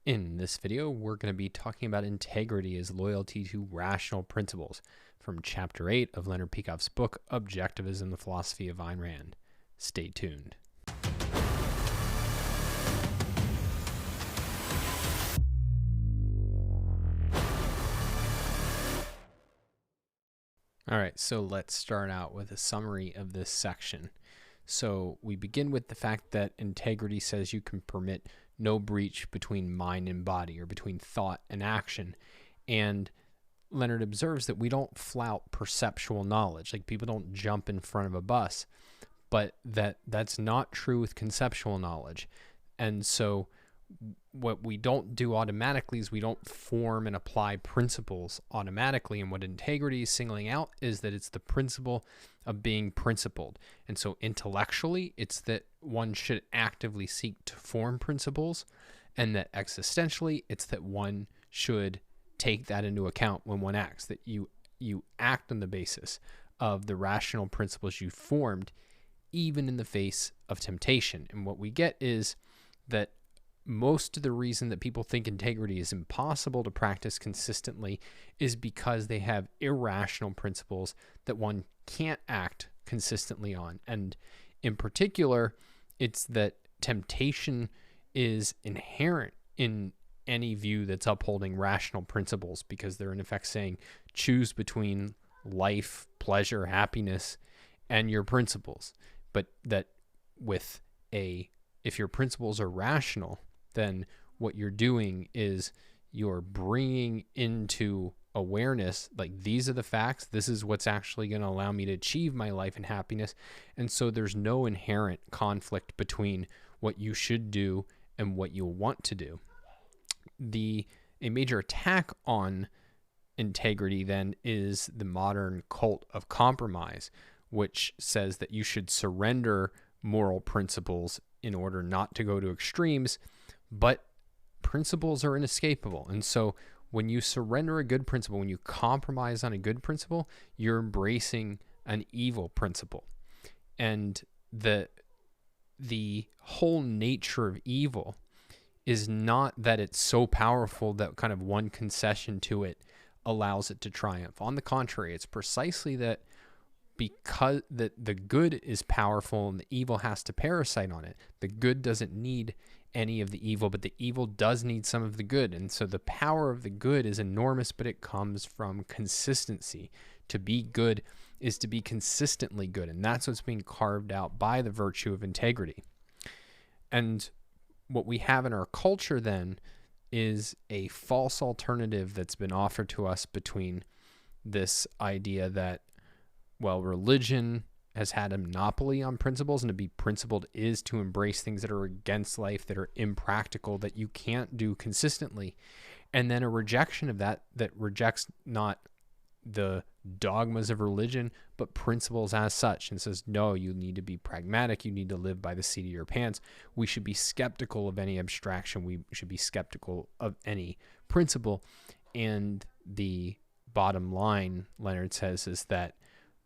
In this video, we're going to be talking about integrity as loyalty to rational principles from Chapter 8 of Leonard Peikoff's book, Objectivism, the Philosophy of Ayn Rand. Stay tuned. All right, so let's start out with a summary of this section. So we begin with the fact that integrity says you can permit no breach between mind and body, or between thought and action. And Leonard observes that we don't flout perceptual knowledge, like people don't jump in front of a bus, but that's not true with conceptual knowledge. And so what we don't do automatically is we don't form and apply principles automatically. And what integrity is singling out is that it's the principle of being principled. And so intellectually, it's that one should actively seek to form principles, and that existentially, it's that one should take that into account when one acts, that you act on the basis of the rational principles you formed, even in the face of temptation. And what we get is that most of the reason that people think integrity is impossible to practice consistently is because they have irrational principles that one can't act consistently on. And in particular, it's that temptation is inherent in any view that's upholding rational principles, because they're in effect saying choose between life, pleasure, happiness, and your principles. But that if your principles are rational, then what you're doing is you're bringing into awareness, like, these are the facts, this is what's actually going to allow me to achieve my life and happiness. And so there's no inherent conflict between what you should do and what you want to do. A major attack on integrity then is the modern cult of compromise, which says that you should surrender moral principles in order not to go to extremes. But principles are inescapable. And so when you surrender a good principle, when you compromise on a good principle, you're embracing an evil principle. And the whole nature of evil is not that it's so powerful that kind of one concession to it allows it to triumph. On the contrary, it's precisely that because the good is powerful and the evil has to parasite on it. The good doesn't need any of the evil, but the evil does need some of the good. And so the power of the good is enormous, but it comes from consistency. To be good is to be consistently good. And that's what's being carved out by the virtue of integrity. And what we have in our culture then is a false alternative that's been offered to us between this idea that, well, religion has had a monopoly on principles, and to be principled is to embrace things that are against life, that are impractical, that you can't do consistently. And then a rejection of that rejects not the dogmas of religion, but principles as such, and says, no, you need to be pragmatic. You need to live by the seat of your pants. We should be skeptical of any abstraction. We should be skeptical of any principle. And the bottom line, Leonard says, is that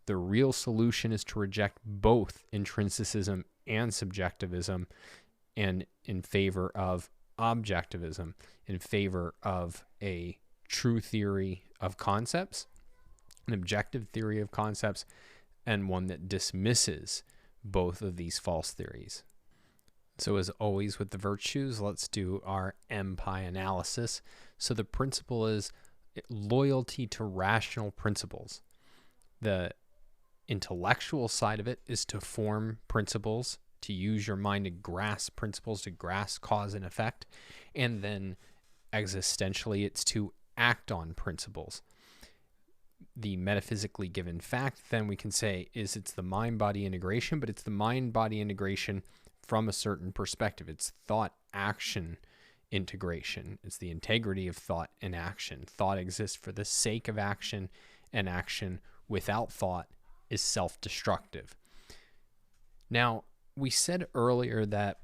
the real solution is to reject both intrinsicism and subjectivism, and in favor of objectivism, in favor of a true theory of concepts, an objective theory of concepts, and one that dismisses both of these false theories. So as always with the virtues, let's do our MPI analysis. So the principle is loyalty to rational principles. The intellectual side of it is to form principles, to use your mind to grasp principles, to grasp cause and effect. And then existentially, it's to act on principles. The metaphysically given fact, then we can say, is it's the mind-body integration, but it's the mind-body integration from a certain perspective. It's thought-action integration. It's the integrity of thought and action. Thought exists for the sake of action, and action without thought is self-destructive. Now, we said earlier that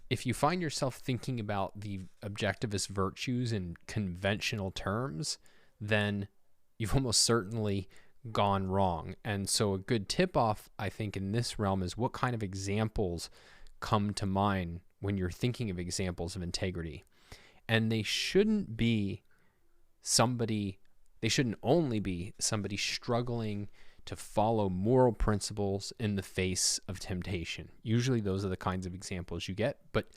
if you find yourself thinking about the objectivist virtues in conventional terms, then you've almost certainly gone wrong. And so a good tip-off, I think, in this realm is what kind of examples come to mind when you're thinking of examples of integrity. And they shouldn't only be somebody struggling to follow moral principles in the face of temptation. Usually those are the kinds of examples you get, but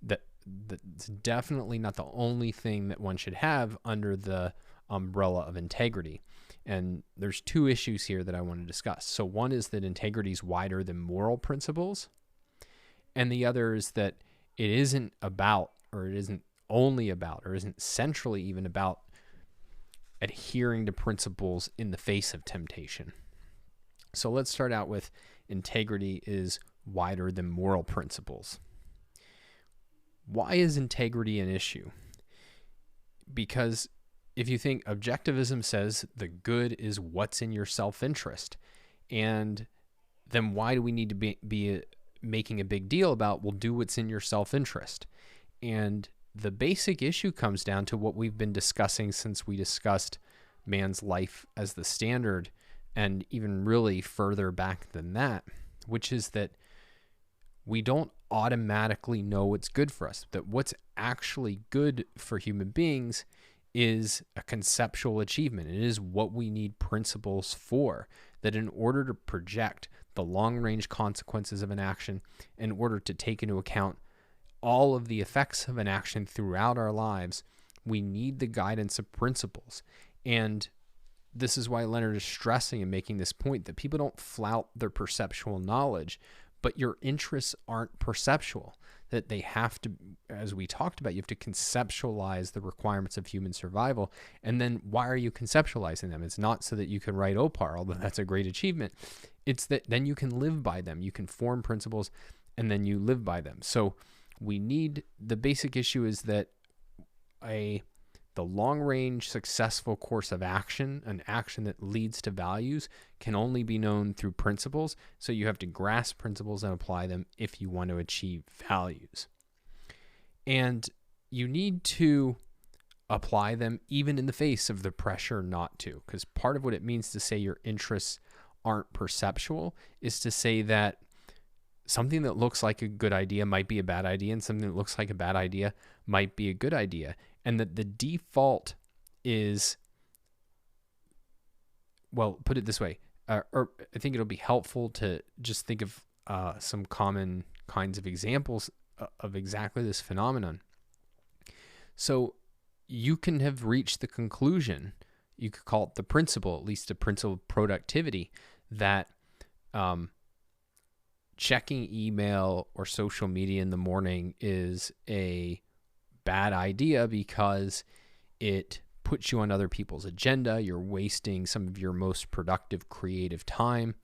that's definitely not the only thing that one should have under the umbrella of integrity. And there's two issues here that I want to discuss. So one is that integrity is wider than moral principles, and the other is that it isn't about, or it isn't only about, or isn't centrally even about adhering to principles in the face of temptation. So let's start out with integrity is wider than moral principles. Why is integrity an issue? Because if you think objectivism says the good is what's in your self-interest, and then why do we need to be making a big deal about, well, do what's in your self-interest? And the basic issue comes down to what we've been discussing since we discussed man's life as the standard, and even really further back than that, which is that we don't automatically know what's good for us, that what's actually good for human beings is a conceptual achievement. It is what we need principles for, that in order to project the long-range consequences of an action, in order to take into account all of the effects of an action throughout our lives, we need the guidance of principles. And this is why Leonard is stressing and making this point that people don't flout their perceptual knowledge, but your interests aren't perceptual, that they have to, as we talked about, you have to conceptualize the requirements of human survival. And then why are you conceptualizing them? It's not so that you can write OPAR, although that's a great achievement. It's that then you can live by them. You can form principles and then you live by them. So we need, the basic issue is that the long-range successful course of action, an action that leads to values, can only be known through principles. So you have to grasp principles and apply them if you want to achieve values. And you need to apply them even in the face of the pressure not to, because part of what it means to say your interests aren't perceptual is to say that something that looks like a good idea might be a bad idea, and something that looks like a bad idea might be a good idea. And that the default is, well, put it this way, or I think it'll be helpful to just think of some common kinds of examples of exactly this phenomenon. So you can have reached the conclusion, you could call it the principle, at least the principle of productivity, that checking email or social media in the morning is a bad idea because it puts you on other people's agenda. You're wasting some of your most productive creative time.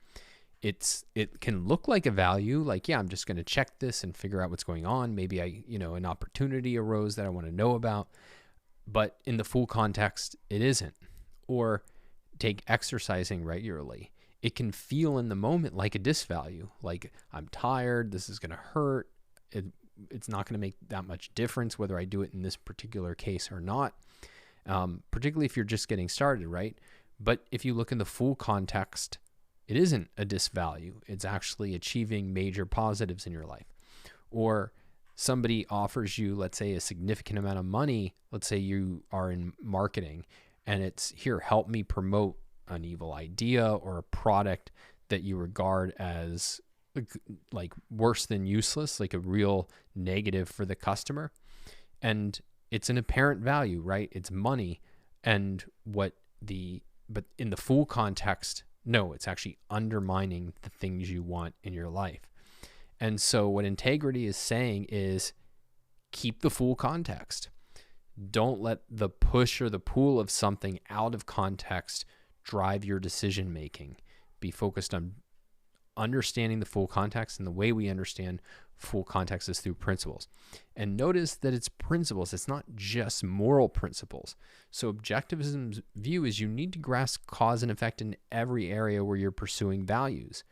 It can look like a value, like, yeah, I'm just going to check this and figure out what's going on. Maybe an opportunity arose that I want to know about, but in the full context, it isn't. Or take exercising regularly. It can feel in the moment like a disvalue, like I'm tired, this is going to hurt. It's not going to make that much difference whether I do it in this particular case or not, particularly if you're just getting started, right? But if you look in the full context, it isn't a disvalue. It's actually achieving major positives in your life. Or somebody offers you, let's say, a significant amount of money. Let's say you are in marketing and it's, here, help me promote an evil idea or a product that you regard as like worse than useless, like a real negative for the customer. And it's an apparent value, right? It's money. And but in the full context, no, it's actually undermining the things you want in your life. And so what integrity is saying is keep the full context. Don't let the push or the pull of something out of context drive your decision making. Be focused on understanding the full context, and the way we understand full context is through principles. And notice that it's principles. It's not just moral principles. So objectivism's view is you need to grasp cause and effect in every area where you're pursuing values.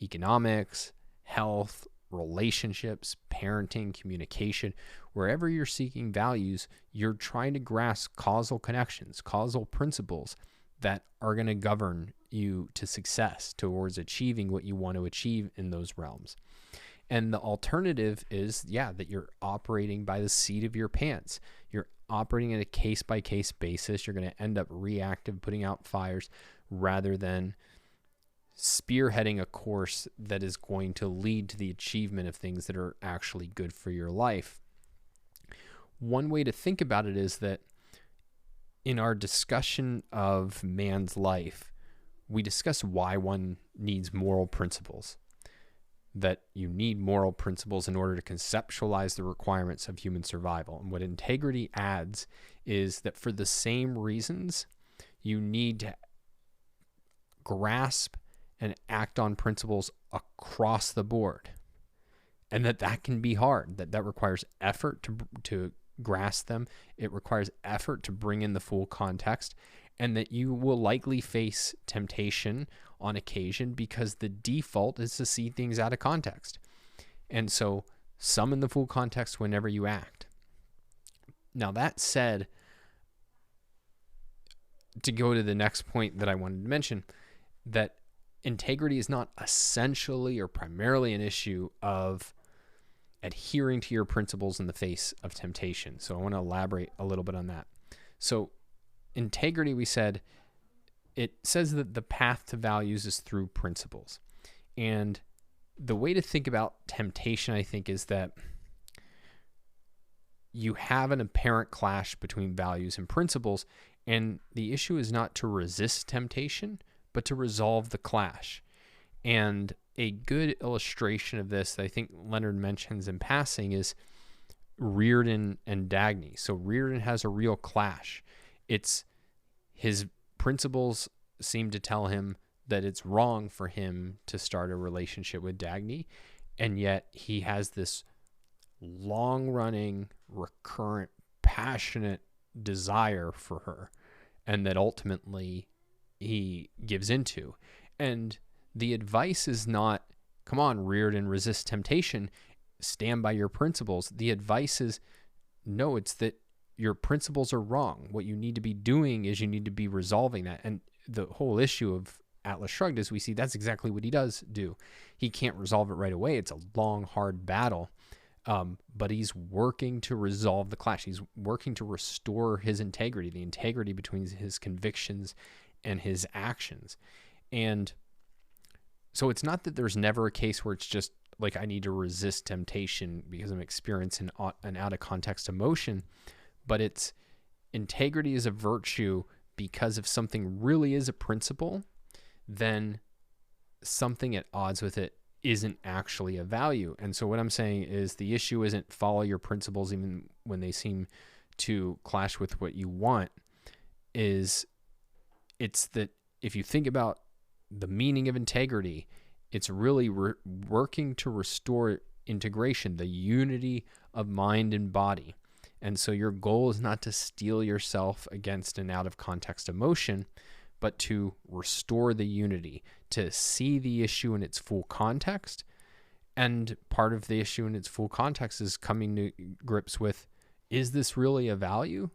Economics, health, relationships, parenting, communication. Wherever you're seeking values, you're trying to grasp causal connections, causal principles that are going to govern you to success, towards achieving what you want to achieve in those realms. And the alternative is, that you're operating by the seat of your pants. You're operating at a case-by-case basis. You're going to end up reactive, putting out fires, rather than spearheading a course that is going to lead to the achievement of things that are actually good for your life. One way to think about it is that in our discussion of man's life, we discuss why one needs moral principles, that you need moral principles in order to conceptualize the requirements of human survival. And what integrity adds is that for the same reasons, you need to grasp and act on principles across the board. And that can be hard, that requires effort to grasp them. It requires effort to bring in the full context, and that you will likely face temptation on occasion because the default is to see things out of context. And so summon the full context whenever you act. Now, that said, to go to the next point that I wanted to mention, that integrity is not essentially or primarily an issue of adhering to your principles in the face of temptation. So I want to elaborate a little bit on that. So integrity, we said, it says that the path to values is through principles. And the way to think about temptation, I think, is that you have an apparent clash between values and principles, and the issue is not to resist temptation, but to resolve the clash. And a good illustration of this that I think Leonard mentions in passing is Reardon and Dagny. So Reardon has a real clash. It's his principles seem to tell him that it's wrong for him to start a relationship with Dagny, and yet he has this long-running, recurrent, passionate desire for her, and that ultimately he gives into. And the advice is not, come on, Reardon, resist temptation, stand by your principles. The advice is, no, it's that your principles are wrong. What you need to be doing is you need to be resolving that. And the whole issue of Atlas Shrugged is we see that's exactly what he does do. He can't resolve it right away. It's a long, hard battle. But he's working to resolve the clash. He's working to restore his integrity, the integrity between his convictions and his actions. And so it's not that there's never a case where it's just like I need to resist temptation because I'm experiencing an out of context emotion, but it's integrity is a virtue because if something really is a principle, then something at odds with it isn't actually a value. And so what I'm saying is the issue isn't follow your principles even when they seem to clash with what you want. It's that if you think about the meaning of integrity, it's really working to restore integration, the unity of mind and body. And so your goal is not to steel yourself against an out of context emotion, but to restore the unity, to see the issue in its full context. And part of the issue in its full context is coming to grips with, is this really a value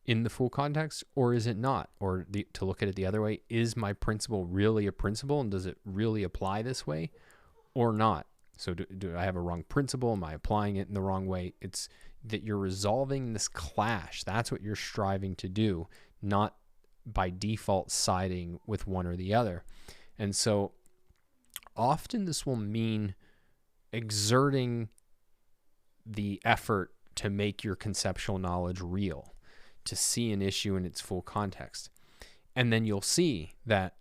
in the full context, or is it not? Or to look at it the other way, is my principle really a principle, and does it really apply this way or not? So do I have a wrong principle? Am I applying it in the wrong way? It's that you're resolving this clash. That's what you're striving to do, not by default siding with one or the other. And so often this will mean exerting the effort to make your conceptual knowledge real, to see an issue in its full context. And then you'll see that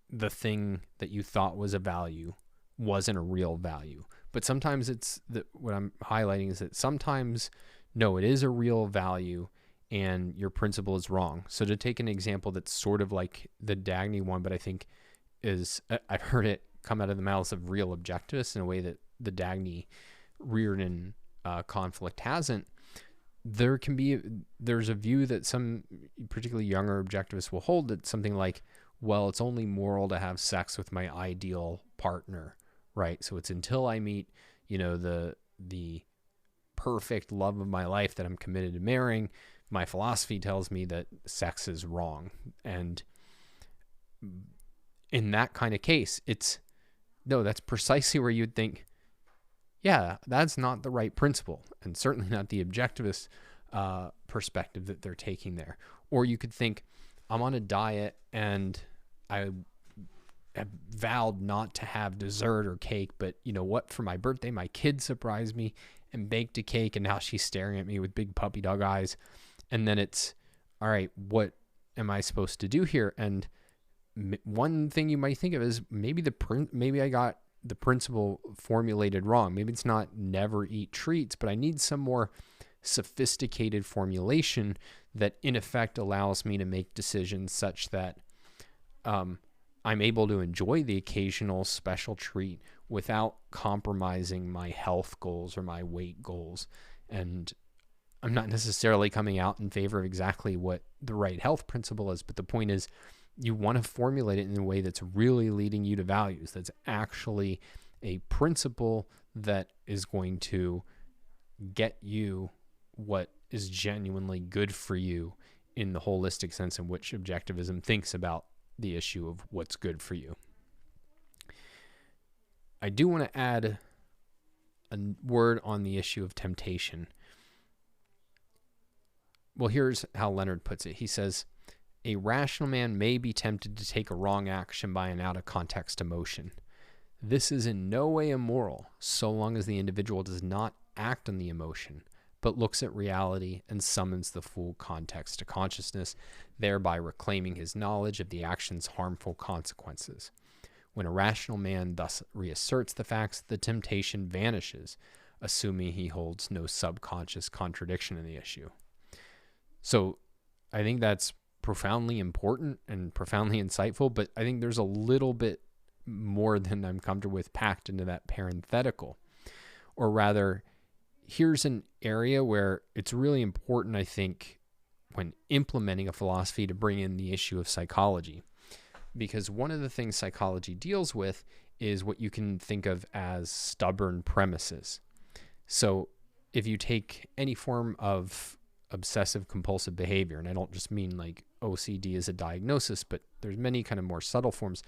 the thing that you thought was a value wasn't a real value. But sometimes what I'm highlighting is that sometimes, no, it is a real value and your principle is wrong. So to take an example that's sort of like the Dagny one, but I think I've heard it come out of the mouths of real objectivists in a way that the Dagny Reardon conflict hasn't. There's a view that some particularly younger objectivists will hold, that something like, well, it's only moral to have sex with my ideal partner, right? So it's until I meet, the perfect love of my life that I'm committed to marrying, my philosophy tells me that sex is wrong. And in that kind of case, it's no, that's precisely where you'd think, yeah, that's not the right principle, and certainly not the objectivist perspective that they're taking there. Or you could think, I'm on a diet and I have vowed not to have dessert or cake, but you know what? For my birthday, my kid surprised me and baked a cake, and now she's staring at me with big puppy dog eyes. And then it's, all right, what am I supposed to do here? And one thing you might think of is maybe I got the principle formulated wrong. Maybe it's not never eat treats, but I need some more sophisticated formulation that in effect allows me to make decisions such that I'm able to enjoy the occasional special treat without compromising my health goals or my weight goals. And I'm not necessarily coming out in favor of exactly what the right health principle is, but the point is you want to formulate it in a way that's really leading you to values, that's actually a principle that is going to get you what is genuinely good for you in the holistic sense in which objectivism thinks about the issue of what's good for you. I do want to add a word on the issue of temptation. Well, here's how Leonard puts it. He says, a rational man may be tempted to take a wrong action by an out-of-context emotion. This is in no way immoral, so long as the individual does not act on the emotion, but looks at reality and summons the full context to consciousness, thereby reclaiming his knowledge of the action's harmful consequences. When a rational man thus reasserts the facts, the temptation vanishes, assuming he holds no subconscious contradiction in the issue. So I think that's profoundly important and profoundly insightful, but I think there's a little bit more than I'm comfortable with packed into that parenthetical. Or rather, here's an area where it's really important, I think, when implementing a philosophy to bring in the issue of psychology. Because one of the things psychology deals with is what you can think of as stubborn premises. So if you take any form of obsessive compulsive behavior, and I don't just mean like OCD as a diagnosis, but there's many kind of more subtle forms,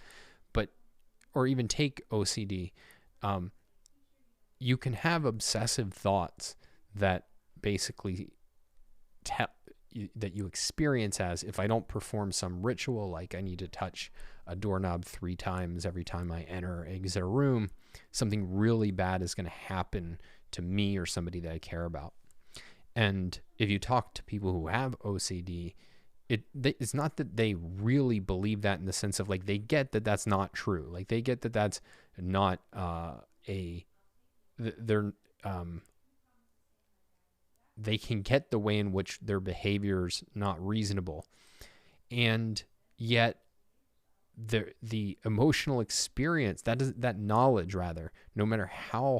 or even take OCD, you can have obsessive thoughts that basically that you experience as, if I don't perform some ritual, like I need to touch a doorknob 3 times every time I enter or exit a room, something really bad is going to happen to me or somebody that I care about. And if you talk to people who have OCD, it's not that they really believe that in the sense of like they get that that's not true. Like they get that that's not they can get the way in which their behavior's not reasonable. And yet the emotional experience, that knowledge rather, no matter how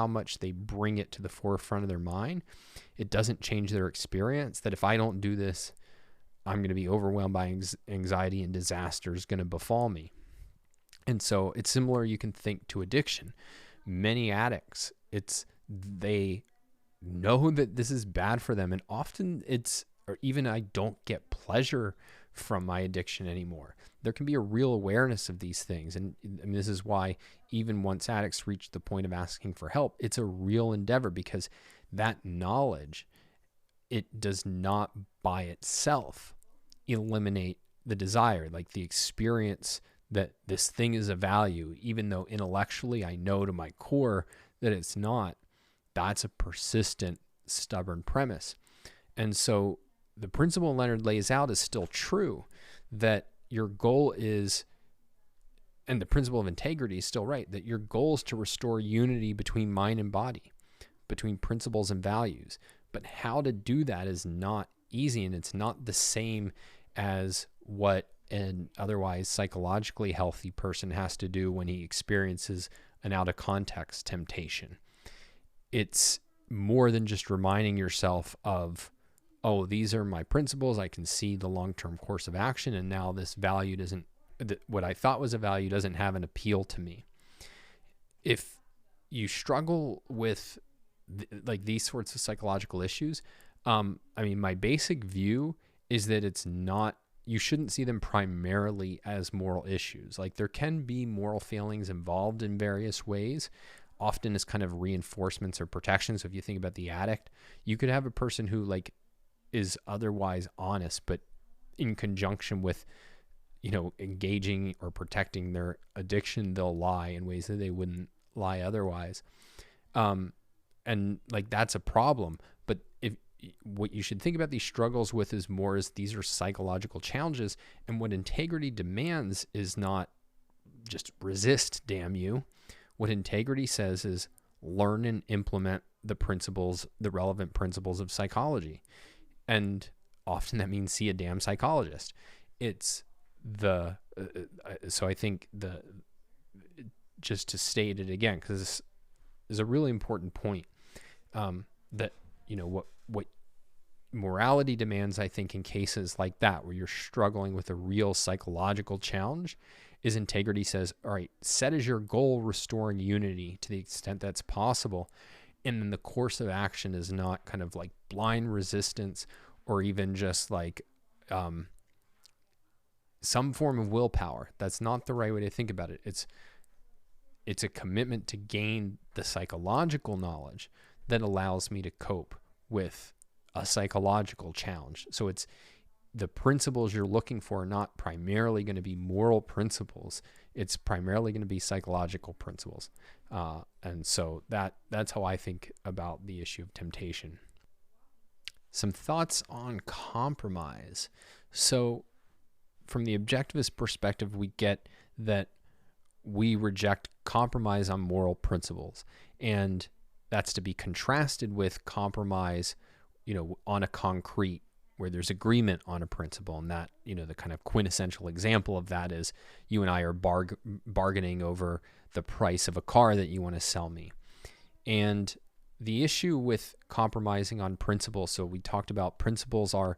much they bring it to the forefront of their mind, it doesn't change their experience that if I don't do this, I'm going to be overwhelmed by anxiety and disaster is going to befall me. And so it's similar, you can think, to addiction. Many addicts, they know that this is bad for them, and often or even I don't get pleasure from my addiction anymore. There can be a real awareness of these things. And I mean, this is why even once addicts reach the point of asking for help, it's a real endeavor, because that knowledge, it does not by itself eliminate the desire, like the experience that this thing is of value, even though intellectually I know to my core that it's not. That's a persistent, stubborn premise. And so the principle Leonard lays out is still true, that your goal is, and the principle of integrity is still right, that your goal is to restore unity between mind and body, between principles and values. But how to do that is not easy, and it's not the same as what an otherwise psychologically healthy person has to do when he experiences an out-of-context temptation. It's more than just reminding yourself of, oh, these are my principles, I can see the long-term course of action, and now this value what I thought was a value doesn't have an appeal to me. If you struggle with like these sorts of psychological issues, I mean, my basic view is that it's not you shouldn't see them primarily as moral issues. Like, there can be moral failings involved in various ways, often as kind of reinforcements or protection. So if you think about the addict, you could have a person who like is otherwise honest, but in conjunction with, engaging or protecting their addiction, they'll lie in ways that they wouldn't lie otherwise. And like, that's a problem. But what you should think about these struggles with is more as these are psychological challenges, and what integrity demands is not just resist, damn you. What integrity says is learn and implement the principles, the relevant principles of psychology. And often that means see a damn psychologist. It's so I think just to state it again, because this is a really important point, that, what morality demands, I think, in cases like that, where you're struggling with a real psychological challenge, is integrity says, all right, set as your goal restoring unity to the extent that's possible. And then the course of action is not kind of like blind resistance or even just like some form of willpower. That's not the right way to think about it. It's a commitment to gain the psychological knowledge that allows me to cope with a psychological challenge. So it's the principles you're looking for are not primarily going to be moral principles. It's primarily going to be psychological principles. And so that's how I think about the issue of temptation. Some thoughts on compromise. So from the objectivist perspective, we get that we reject compromise on moral principles. And that's to be contrasted with compromise, on a concrete, where there's agreement on a principle. And that, the kind of quintessential example of that is you and I are bargaining over the price of a car that you want to sell me. And the issue with compromising on principles, so we talked about principles are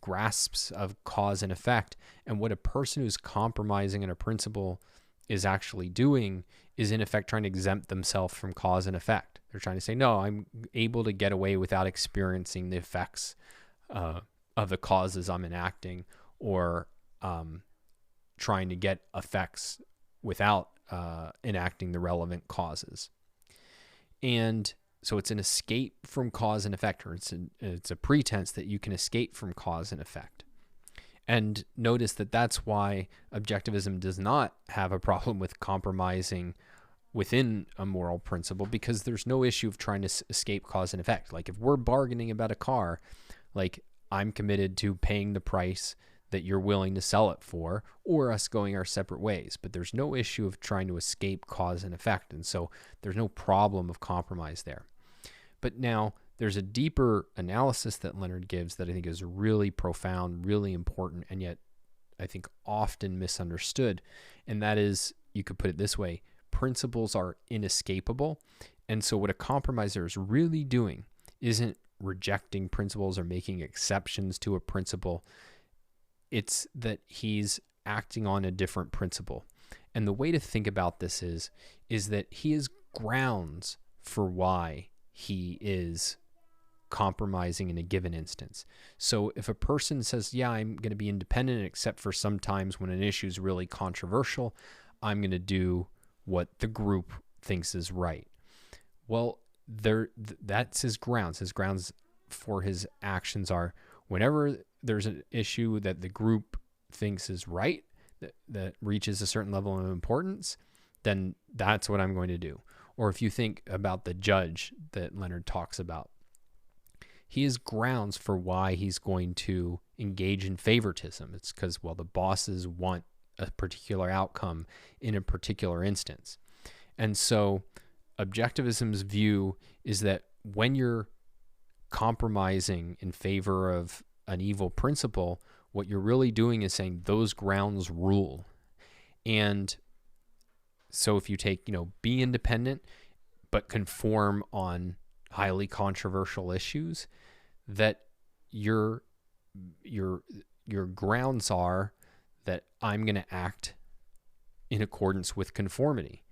grasps of cause and effect. And what a person who's compromising on a principle is actually doing is, in effect, trying to exempt themselves from cause and effect. They're trying to say, no, I'm able to get away without experiencing the effects of the causes I'm enacting, or trying to get effects without enacting the relevant causes. And so it's an escape from cause and effect, or it's a pretense that you can escape from cause and effect. And notice that that's why objectivism does not have a problem with compromising within a moral principle, because there's no issue of trying to escape cause and effect. Like, if we're bargaining about a car, like, I'm committed to paying the price that you're willing to sell it for, or us going our separate ways. But there's no issue of trying to escape cause and effect. And so there's no problem of compromise there. But now there's a deeper analysis that Leonard gives that I think is really profound, really important, and yet I think often misunderstood. And that is, you could put it this way, principles are inescapable. And so what a compromiser is really doing isn't rejecting principles or making exceptions to a principle. It's that he's acting on a different principle. And the way to think about this is that he has grounds for why he is compromising in a given instance. So if a person says, yeah, I'm going to be independent, except for sometimes when an issue is really controversial, I'm going to do what the group thinks is right. Well, that's his grounds. His grounds for his actions are, whenever there's an issue that the group thinks is right, that reaches a certain level of importance, then that's what I'm going to do. Or if you think about the judge that Leonard talks about, he has grounds for why he's going to engage in favoritism. It's because, well, the bosses want a particular outcome in a particular instance. And so objectivism's view is that when you're compromising in favor of an evil principle, what you're really doing is saying those grounds rule. And so if you take, be independent, but conform on highly controversial issues, that your grounds are that I'm going to act in accordance with conformity.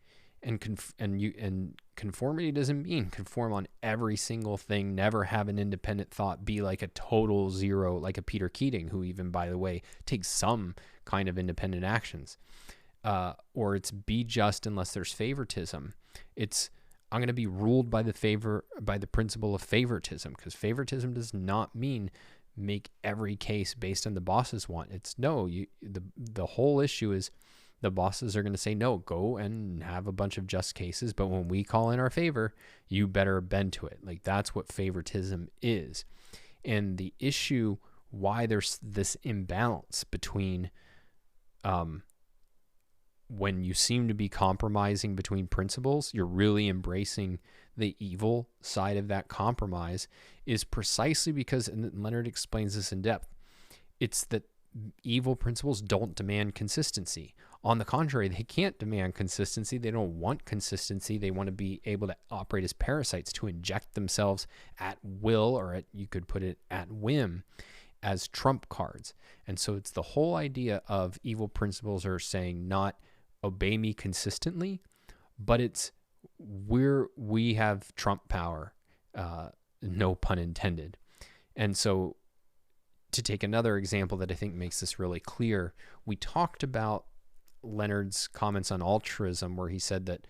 And conformity doesn't mean conform on every single thing, never have an independent thought, be like a total zero, like a Peter Keating, who even, by the way, takes some kind of independent actions. Or it's be just unless there's favoritism. It's I'm going to be ruled by the principle of favoritism, because favoritism does not mean make every case based on the boss's want. It's no, the whole issue is the bosses are going to say, no, go and have a bunch of just cases, but when we call in our favor, you better bend to it. Like, that's what favoritism is. And the issue why there's this imbalance between when you seem to be compromising between principles, you're really embracing the evil side of that compromise, is precisely because, and Leonard explains this in depth, it's that evil principles don't demand consistency. On the contrary, they can't demand consistency. They don't want consistency. They want to be able to operate as parasites, to inject themselves at will, or you could put it at whim, as trump cards. And so it's the whole idea of evil principles are saying not obey me consistently, but it's we have trump power, no pun intended. And so to take another example that I think makes this really clear, we talked about Leonard's comments on altruism, where he said that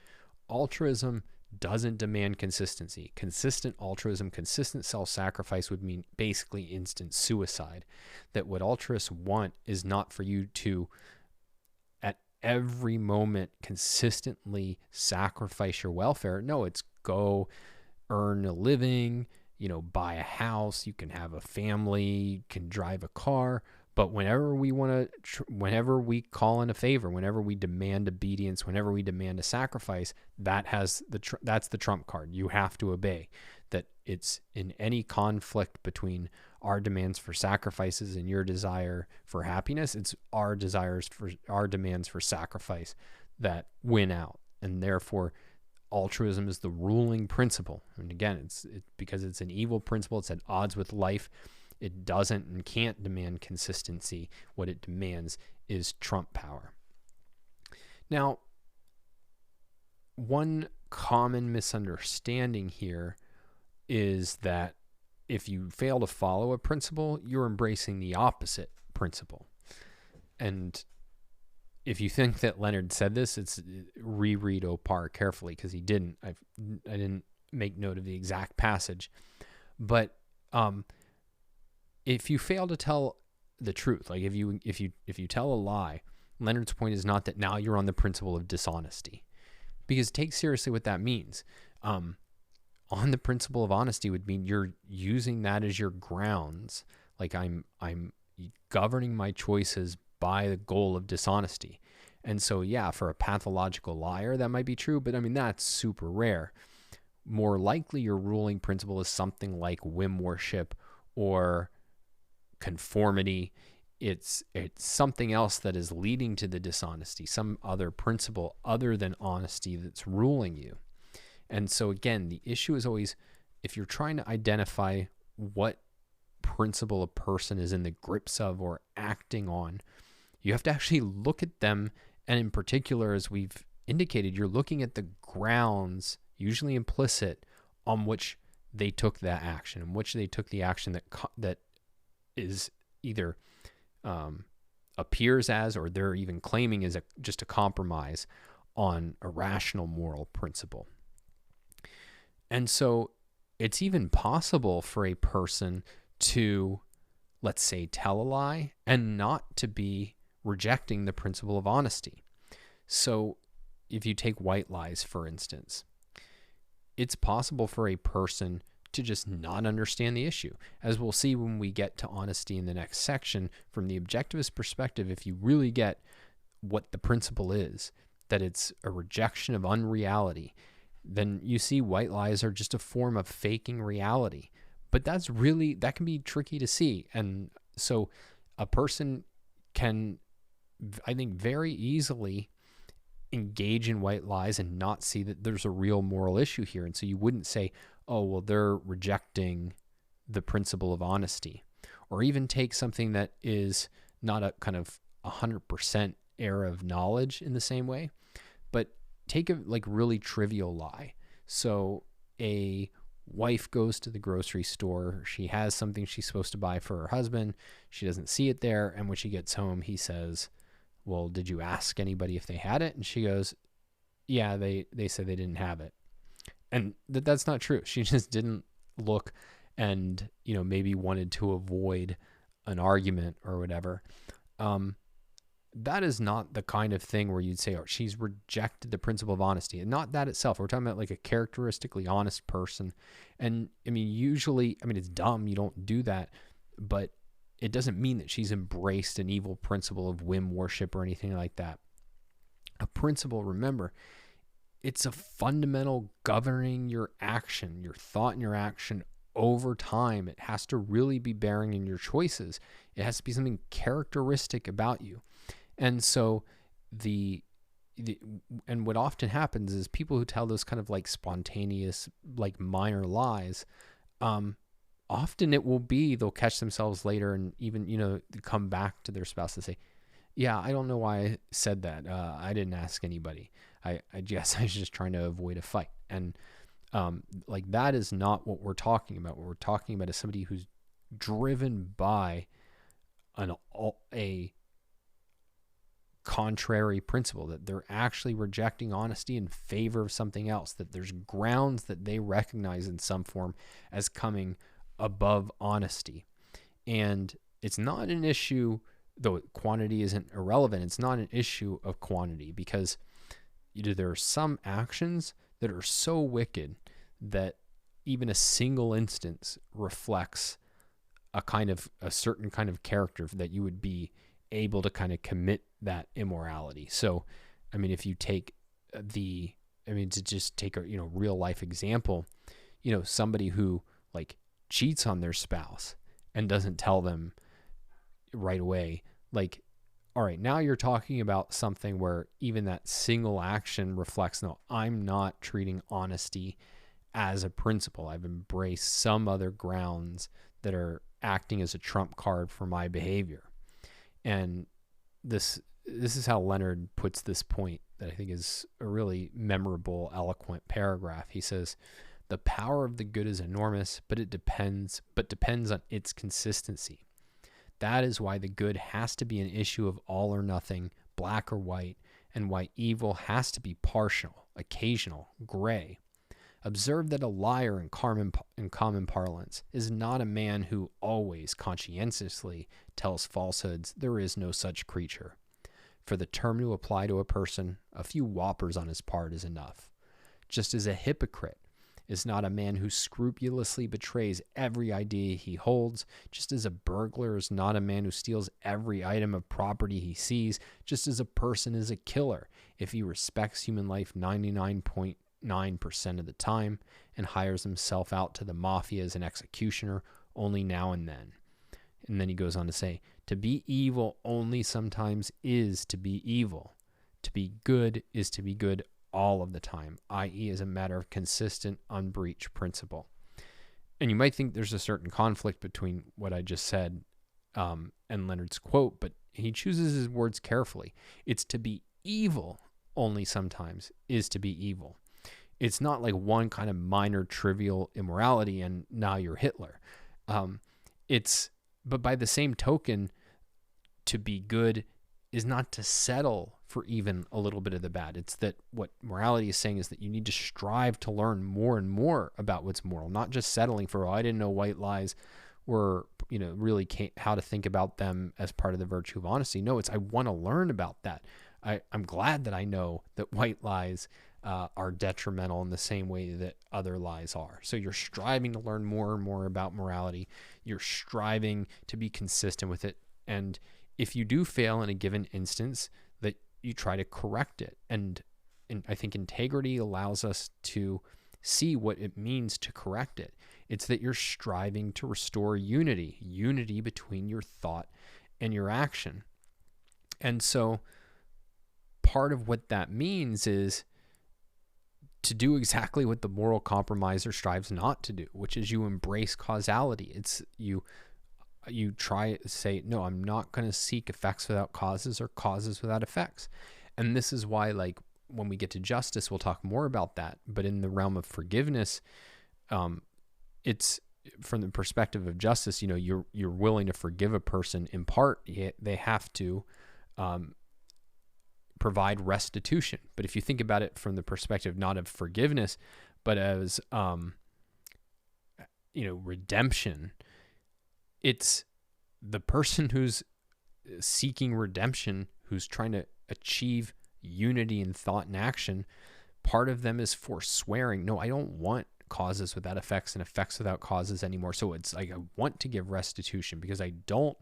altruism doesn't demand consistency. Consistent altruism, consistent self-sacrifice would mean basically instant suicide. That what altruists want is not for you to, at every moment, consistently sacrifice your welfare. No, it's go earn a living, buy a house, you can have a family, you can drive a car. But whenever we whenever we call in a favor, whenever we demand obedience, whenever we demand a sacrifice, that's the trump card. You have to obey. That it's in any conflict between our demands for sacrifices and your desire for happiness, it's our demands for sacrifice that win out. And therefore, altruism is the ruling principle. And again, it's because it's an evil principle. It's at odds with life. It doesn't and can't demand consistency. What it demands is trump power. Now, one common misunderstanding here is that if you fail to follow a principle, you're embracing the opposite principle. And if you think that Leonard said this, it's reread OPAR carefully, because he didn't. I didn't make note of the exact passage. But if you fail to tell the truth, like if you tell a lie, Leonard's point is not that now you're on the principle of dishonesty, because take seriously what that means. On the principle of honesty would mean you're using that as your grounds. Like I'm governing my choices by the goal of dishonesty. And so, yeah, for a pathological liar, that might be true, but I mean, that's super rare. More likely your ruling principle is something like whim worship or conformity. It's something else that is leading to the dishonesty, some other principle other than honesty that's ruling you. And so again, the issue is always, if you're trying to identify what principle a person is in the grips of or acting on, you have to actually look at them. And in particular, as we've indicated, you're looking at the grounds, usually implicit, on which they took that action, in which they took the action that is either appears as, or they're even claiming is just a compromise on a rational moral principle. And so it's even possible for a person to, let's say, tell a lie and not to be rejecting the principle of honesty. So if you take white lies, for instance, it's possible for a person to just not understand the issue. As we'll see when we get to honesty in the next section, from the objectivist perspective, if you really get what the principle is, that it's a rejection of unreality, then you see white lies are just a form of faking reality. But that can be tricky to see. And so a person can, I think, very easily engage in white lies and not see that there's a real moral issue here. And so you wouldn't say, oh, well, they're rejecting the principle of honesty. Or even take something that is not a kind of 100% error of knowledge in the same way, but take a really trivial lie. So a wife goes to the grocery store. She has something she's supposed to buy for her husband. She doesn't see it there. And when she gets home, he says, well, did you ask anybody if they had it? And she goes, yeah, they said they didn't have it. And that's not true. She just didn't look and, maybe wanted to avoid an argument or whatever. That is not the kind of thing where you'd say, oh, she's rejected the principle of honesty. And not that itself. We're talking about like a characteristically honest person. And usually, it's dumb. You don't do that. But it doesn't mean that she's embraced an evil principle of whim worship or anything like that. A principle, remember, it's a fundamental governing your action, your thought and your action over time. It has to really be bearing in your choices. It has to be something characteristic about you. And so and what often happens is people who tell those kind of like spontaneous, like minor lies, often it will be, they'll catch themselves later and even, come back to their spouse and say, yeah, I don't know why I said that. I didn't ask anybody. I guess I was just trying to avoid a fight. And like that is not what we're talking about. What we're talking about is somebody who's driven by a contrary principle, that they're actually rejecting honesty in favor of something else, that there's grounds that they recognize in some form as coming above honesty. And it's not an issue, though quantity isn't irrelevant, it's not an issue of quantity, because there are some actions that are so wicked that even a single instance reflects a certain kind of character that you would be able to kind of commit that immorality. So, if you take to just take a, real life example, somebody who like cheats on their spouse and doesn't tell them right away, like, all right, now you're talking about something where even that single action reflects, no, I'm not treating honesty as a principle. I've embraced some other grounds that are acting as a trump card for my behavior. And this is how Leonard puts this point that I think is a really memorable, eloquent paragraph. He says, the power of the good is enormous, but depends on its consistency. That is why the good has to be an issue of all or nothing, black or white, and why evil has to be partial, occasional, gray. Observe that a liar in common parlance is not a man who always conscientiously tells falsehoods. There is no such creature. For the term to apply to a person, a few whoppers on his part is enough. Just as a hypocrite is not a man who scrupulously betrays every idea he holds, just as a burglar is not a man who steals every item of property he sees, just as a person is a killer if he respects human life 99.9% of the time and hires himself out to the mafia as an executioner only now and then. And then he goes on to say, to be evil only sometimes is to be evil. To be good is to be good all of the time, i.e. as a matter of consistent, unbreached principle. And you might think there's a certain conflict between what I just said and Leonard's quote, but he chooses his words carefully. It's to be evil only sometimes is to be evil. It's not like one kind of minor trivial immorality and now you're Hitler. But by the same token, to be good is not to settle for even a little bit of the bad. It's that what morality is saying is that you need to strive to learn more and more about what's moral, not just settling for, I didn't know white lies were, really how to think about them as part of the virtue of honesty. No, it's I want to learn about that. I'm glad that I know that white lies are detrimental in the same way that other lies are. So you're striving to learn more and more about morality. You're striving to be consistent with it. And if you do fail in a given instance, that you try to correct it. And I think integrity allows us to see what it means to correct it. It's that you're striving to restore unity between your thought and your action. And so part of what that means is to do exactly what the moral compromiser strives not to do, which is you embrace causality. It's you try to say, no, I'm not going to seek effects without causes or causes without effects. And this is why, like, when we get to justice, we'll talk more about that. But in the realm of forgiveness, it's from the perspective of justice. You're willing to forgive a person in part. They have to provide restitution. But if you think about it from the perspective not of forgiveness, but as redemption, it's the person who's seeking redemption, who's trying to achieve unity in thought and action. Part of them is forswearing, no, I don't want causes without effects and effects without causes anymore. So it's like, I want to give restitution because I don't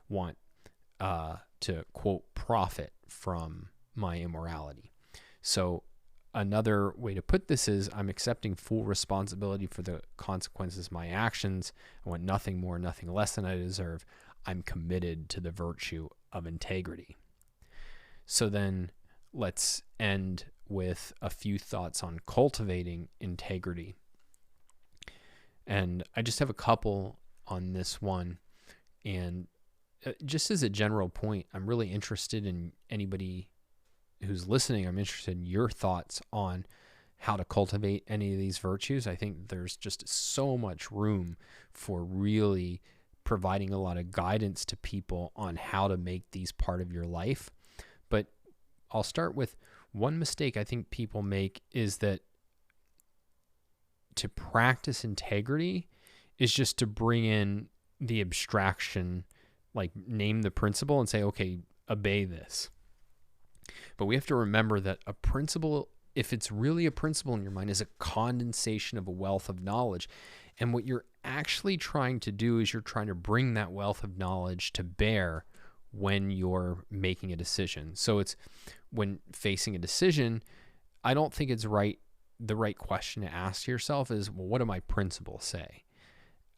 want to, quote, profit from my immorality. So another way to put this is, I'm accepting full responsibility for the consequences of my actions. I want nothing more, nothing less than I deserve. I'm committed to the virtue of integrity. So then let's end with a few thoughts on cultivating integrity. And I just have a couple on this one. And just as a general point, I'm really interested in anybody who's listening. I'm interested in your thoughts on how to cultivate any of these virtues. I think there's just so much room for really providing a lot of guidance to people on how to make these part of your life. But I'll start with one mistake I think people make is that to practice integrity is just to bring in the abstraction, like name the principle and say, okay, obey this. But we have to remember that a principle, if it's really a principle in your mind, is a condensation of a wealth of knowledge. And what you're actually trying to do is you're trying to bring that wealth of knowledge to bear when you're making a decision. So it's when facing a decision, I don't think it's the right question to ask yourself is, well, what do my principles say?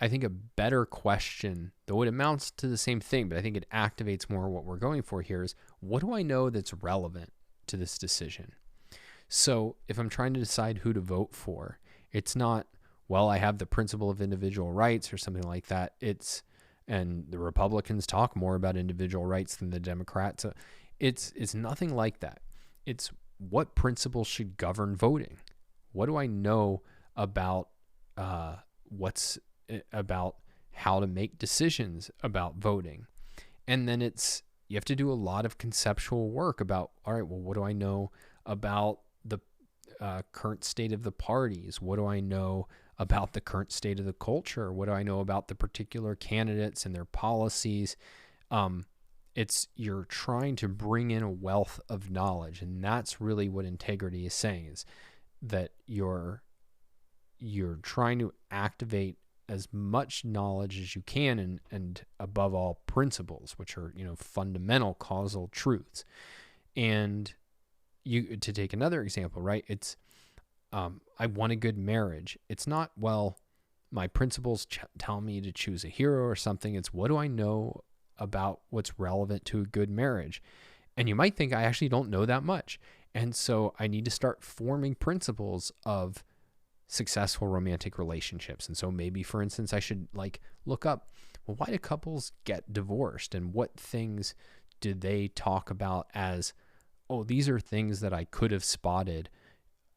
I think a better question, though it amounts to the same thing, but I think it activates more what we're going for here, is what do I know that's relevant to this decision? So if I'm trying to decide who to vote for, it's not, well, I have the principle of individual rights or something like that. And the Republicans talk more about individual rights than the Democrats. It's nothing like that. It's what principles should govern voting. What do I know about about how to make decisions about voting? And then you have to do a lot of conceptual work about, all right, well, what do I know about the current state of the parties? What do I know about the current state of the culture? What do I know about the particular candidates and their policies? You're trying to bring in a wealth of knowledge, and that's really what integrity is saying, is that you're trying to activate as much knowledge as you can, and above all, principles, which are, fundamental causal truths. And to take another example, right? It's, I want a good marriage. It's not, well, my principles tell me to choose a hero or something. It's, what do I know about what's relevant to a good marriage? And you might think, I actually don't know that much. And so I need to start forming principles of successful romantic relationships. And so maybe, for instance, I should look up, well, why do couples get divorced? And what things do they talk about as, oh, these are things that I could have spotted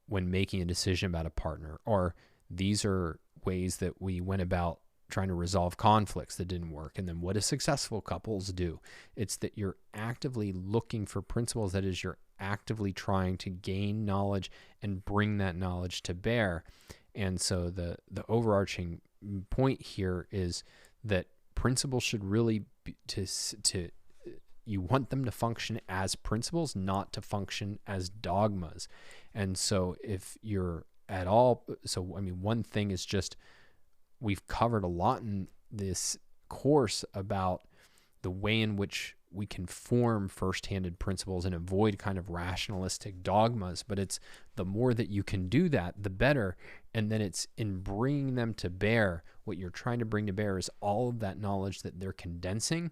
when making a decision about a partner, or these are ways that we went about trying to resolve conflicts that didn't work. And then what do successful couples do? It's that you're actively looking for principles. That is, you're actively trying to gain knowledge and bring that knowledge to bear. And so the overarching point here is that principles should really be you want them to function as principles, not to function as dogmas. And so if you're at all, one thing is just, we've covered a lot in this course about the way in which we can form first-handed principles and avoid kind of rationalistic dogmas. But it's the more that you can do that, the better. And then it's in bringing them to bear, what you're trying to bring to bear is all of that knowledge that they're condensing.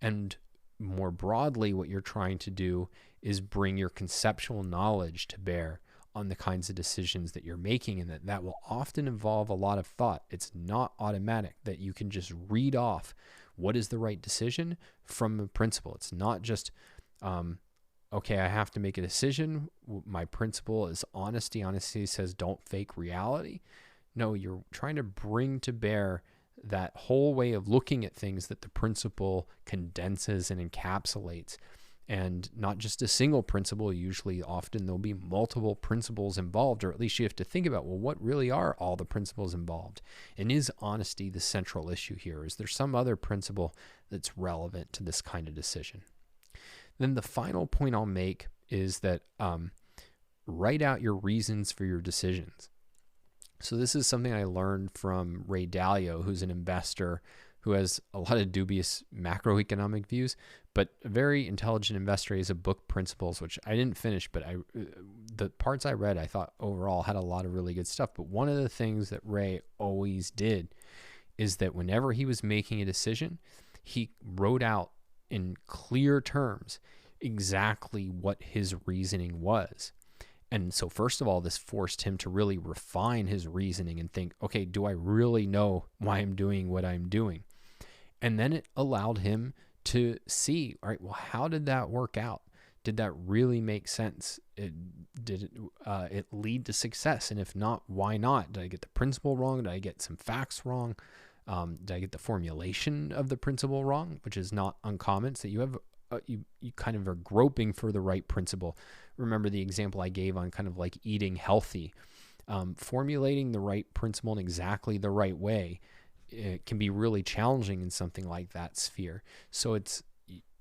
And more broadly, what you're trying to do is bring your conceptual knowledge to bear on the kinds of decisions that you're making, and that will often involve a lot of thought. It's not automatic that you can just read off what is the right decision from a principle. It's not just okay, I have to make a decision. My principle is honesty. Honesty says don't fake reality. No, you're trying to bring to bear that whole way of looking at things that the principle condenses and encapsulates. And not just a single principle. Usually, often there'll be multiple principles involved, or at least you have to think about, well, what really are all the principles involved? And is honesty the central issue here? Is there some other principle that's relevant to this kind of decision? Then the final point I'll make is that write out your reasons for your decisions. So this is something I learned from Ray Dalio, who's an investor who has a lot of dubious macroeconomic views, but a very intelligent investor. He has a book, Principles, which I didn't finish, but the parts I read, I thought overall had a lot of really good stuff. But one of the things that Ray always did is that whenever he was making a decision, he wrote out in clear terms exactly what his reasoning was. And so first of all, this forced him to really refine his reasoning and think, okay, do I really know why I'm doing what I'm doing? And then it allowed him to see, all right, well, how did that work out? Did that really make sense? Did it lead to success? And if not, why not? Did I get the principle wrong? Did I get some facts wrong? Did I get the formulation of the principle wrong? Which is not uncommon. So you have you kind of are groping for the right principle. Remember the example I gave on kind of like eating healthy. Formulating the right principle in exactly the right way, it can be really challenging in something like that sphere. So it's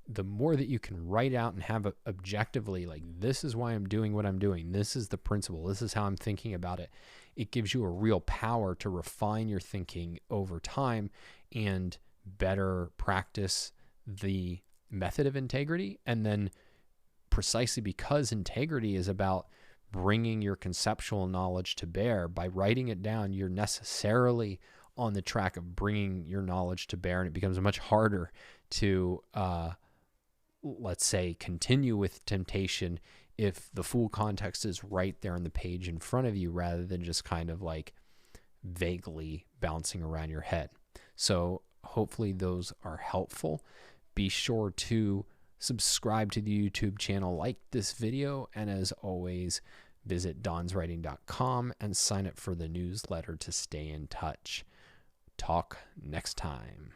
the more that you can write out and have objectively, like, this is why I'm doing what I'm doing. This is the principle. This is how I'm thinking about it. It gives you a real power to refine your thinking over time and better practice the method of integrity. And then precisely because integrity is about bringing your conceptual knowledge to bear, by writing it down, you're necessarily on the track of bringing your knowledge to bear, and it becomes much harder to, let's say, continue with temptation if the full context is right there on the page in front of you, rather than just kind of like vaguely bouncing around your head. So hopefully those are helpful. Be sure to subscribe to the YouTube channel, like this video, and as always, visit donswriting.com and sign up for the newsletter to stay in touch. Talk next time.